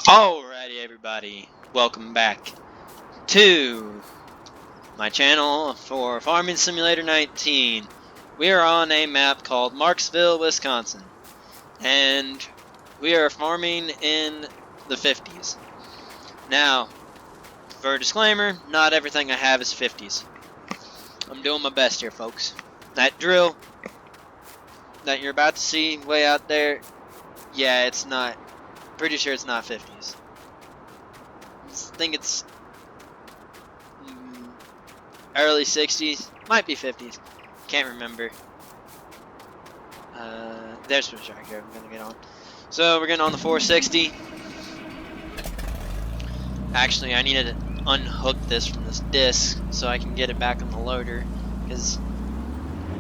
Alrighty everybody, welcome back to my channel for Farming Simulator 19. We are on a map called Marksville, Wisconsin, and we are farming in the 50s. Now, for a disclaimer, not everything I have is 50s. I'm doing my best here, folks. That drill that you're about to see way out there, yeah, it's not, pretty sure it's not 50s. I think it's early 60s, might be 50s, can't remember. There's the tractor I'm gonna get on. So we're getting on the 460. Actually, I needed to unhook this from this disc so I can get it back on the loader, because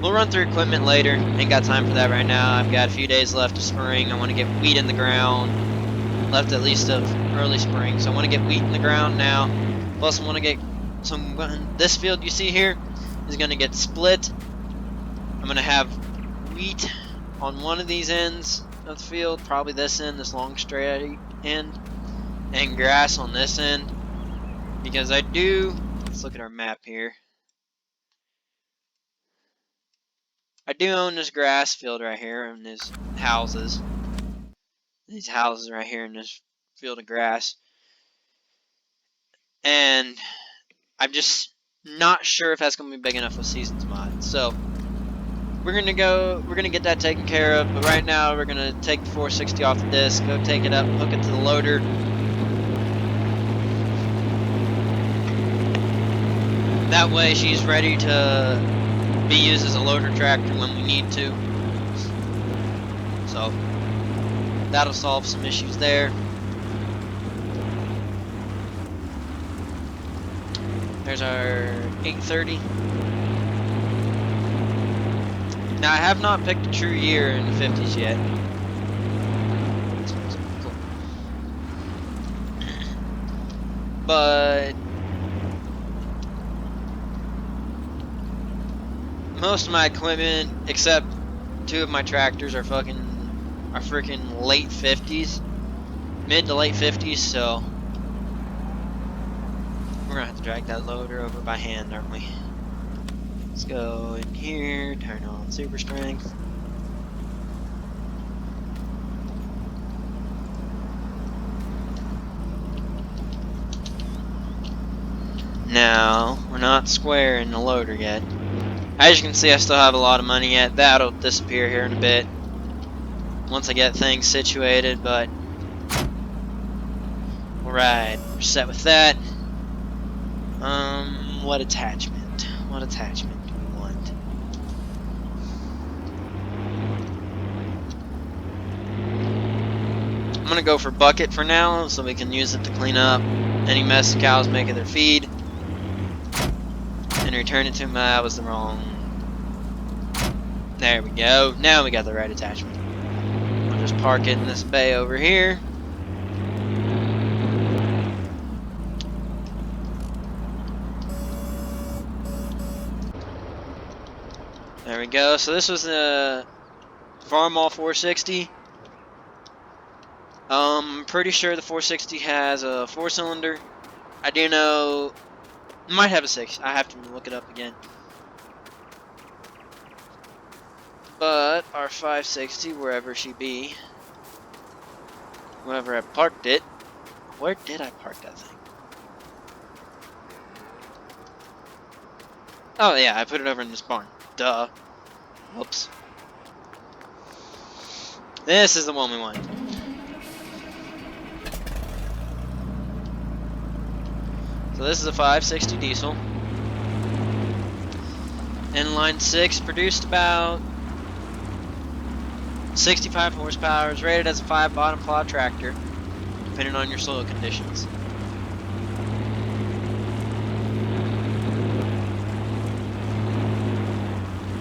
we'll run through equipment later. Ain't got time for that right now. I've got a few days left of spring. I want to get wheat in the ground, left at least of early spring, so I want to get wheat in the ground now. Plus I want to get some, this field you see here is going to get split. I'm going to have wheat on one of these ends of the field, probably this end, this long straight end, and grass on this end, because I do, let's look at our map here. I do own this grass field right here and these houses right here in this field of grass, and I'm just not sure if that's going to be big enough with Seasons mod. So we're gonna get that taken care of, but right now we're gonna take the 460 off the disc, go take it up, hook it to the loader. That way she's ready to be used as a loader tractor when we need to. So that'll solve some issues there. There's our 830. Now, I have not picked a true year in the 50s yet. But most of my equipment, except two of my tractors, are freaking late 50s, mid to late 50s. So we're gonna have to drag that loader over by hand, aren't we? Let's go in here, turn on super strength. Now, we're not square in the loader yet. As you can see, I still have a lot of money yet. That'll disappear here in a bit once I get things situated, but alright, we're set with that. What attachment? What attachment? I'm gonna go for bucket for now, so we can use it to clean up any mess the cows make of their feed, and return it to them. That was the wrong. There we go. Now we got the right attachment. I'll just park it in this bay over here. There we go. So this was the Farmall 460. Pretty sure the 460 has a 4-cylinder. I do know it might have a 6. I have to look it up again. But our 560, wherever she be, wherever I parked it, where did I park that thing? Oh yeah, I put it over in this barn. Duh. Whoops. This is the one we want. So this is a 560 diesel. Inline 6, produced about 65 horsepower. Is rated as a 5 bottom plow tractor, depending on your soil conditions.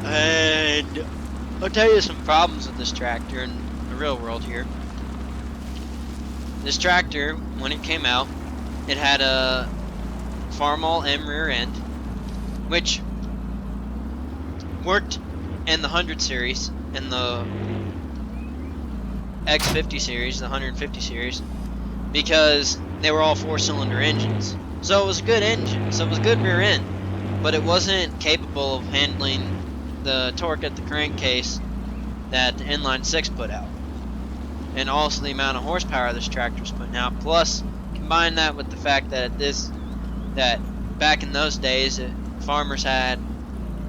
And I'll tell you some problems with this tractor in the real world here. This tractor, when it came out, it had a Farmall M rear end, which worked in the 100 series, in the X50 series, the 150 series, because they were all 4-cylinder engines. So it was a good engine, so it was a good rear end, but it wasn't capable of handling the torque at the crankcase that the Inline Six put out, and also the amount of horsepower this tractor was putting out. Plus, combine that with the fact that back in those days, farmers had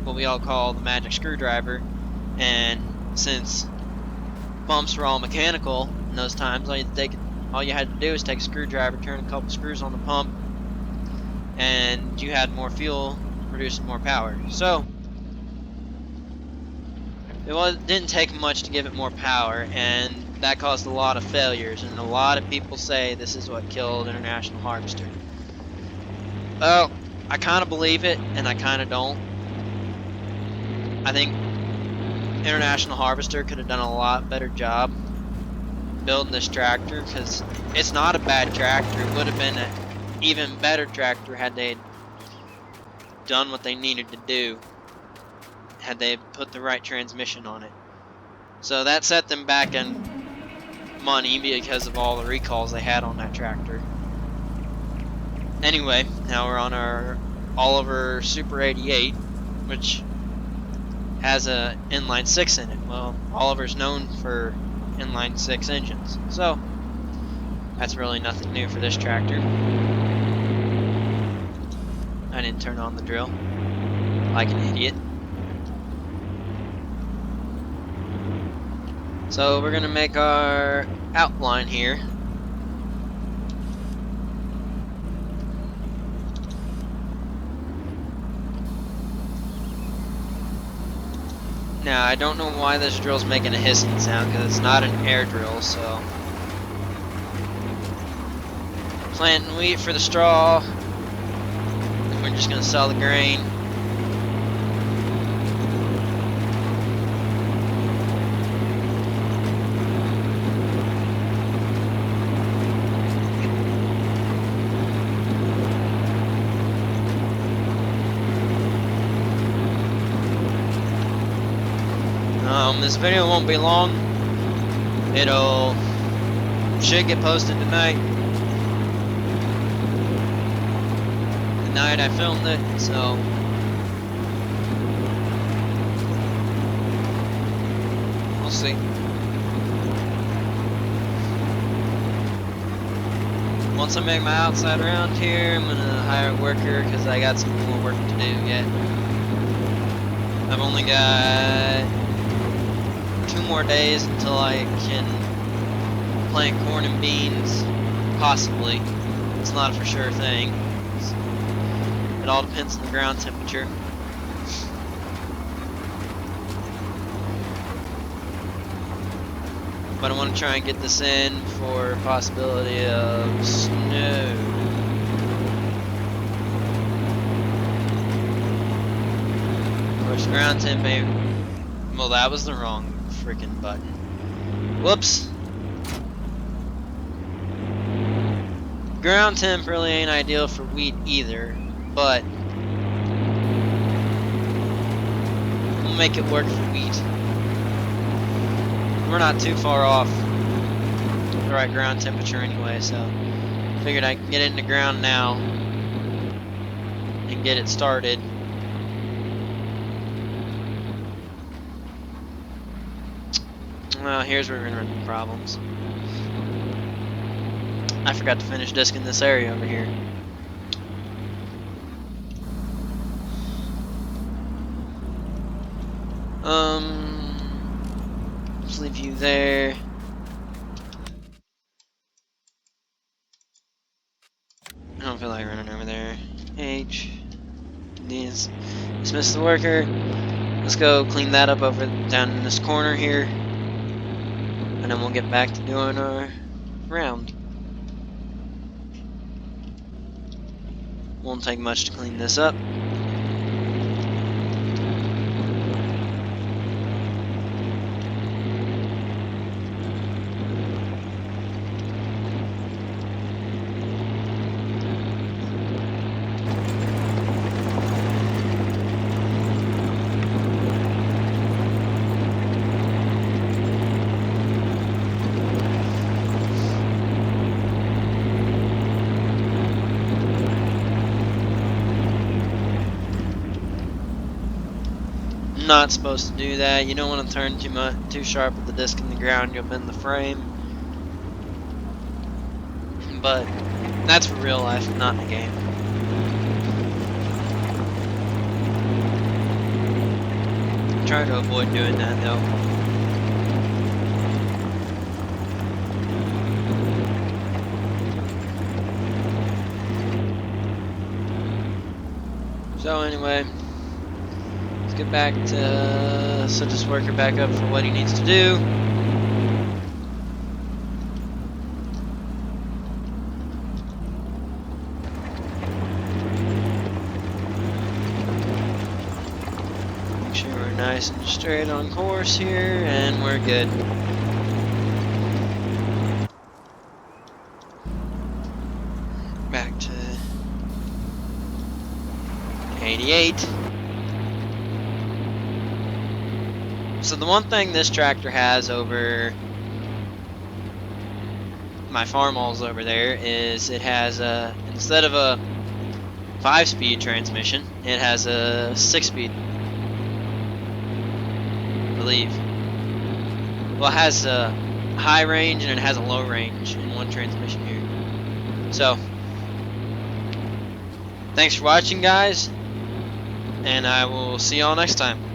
what we all call the magic screwdriver, and since pumps were all mechanical in those times, all you had to do was take a screwdriver, turn a couple screws on the pump, and you had more fuel producing more power. So didn't take much to give it more power, and that caused a lot of failures, and a lot of people say this is what killed International Harvester. Well, I kind of believe it, and I kind of don't. I think International Harvester could have done a lot better job building this tractor, because it's not a bad tractor. It would have been an even better tractor had they done what they needed to do, had they put the right transmission on it. So that set them back in money because of all the recalls they had on that tractor. Anyway, now we're on our Oliver Super 88, which has a inline 6 in it. Well, Oliver's known for inline 6 engines, so that's really nothing new for this tractor. I didn't turn on the drill like an idiot. So we're gonna make our outline here. Now, I don't know why this drill's making a hissing sound, because it's not an air drill, so. Planting wheat for the straw. And we're just going to sell the grain. This video won't be long. Should get posted tonight. The night I filmed it, so we'll see. Once I make my outside around here, I'm gonna hire a worker because I got some more work to do yet. I've only got 2 more days until I can plant corn and beans, possibly. It's not a for sure thing. It all depends on the ground temperature. But I want to try and get this in for a possibility of snow. Of course, ground temp ain't. Well, that was the wrong freaking button. Whoops. Ground temp really ain't ideal for wheat either, but we'll make it work for wheat. We're not too far off the right ground temperature anyway, so figured I could get in the ground now and get it started. Well, here's where we're gonna run into problems. I forgot to finish disking this area over here. Let's leave you there. I don't feel like running over there. Dismiss the worker. Let's go clean that up over down in this corner here. And then we'll get back to doing our round. Won't take much to clean this up. not supposed to do that. You don't want to turn too sharp with the disc in the ground. You'll bend the frame. But that's for real life, not in a game. Try to avoid doing that though. So anyway, let's get back to set this worker back up for what he needs to do. Make sure we're nice and straight on course here, and we're good. Back to 88. So the one thing this tractor has over my farmalls over there is it has a, instead of a 5-speed transmission, it has a 6-speed, I believe. Well, it has a high range and it has a low range in one transmission here. So, thanks for watching, guys, and I will see y'all next time.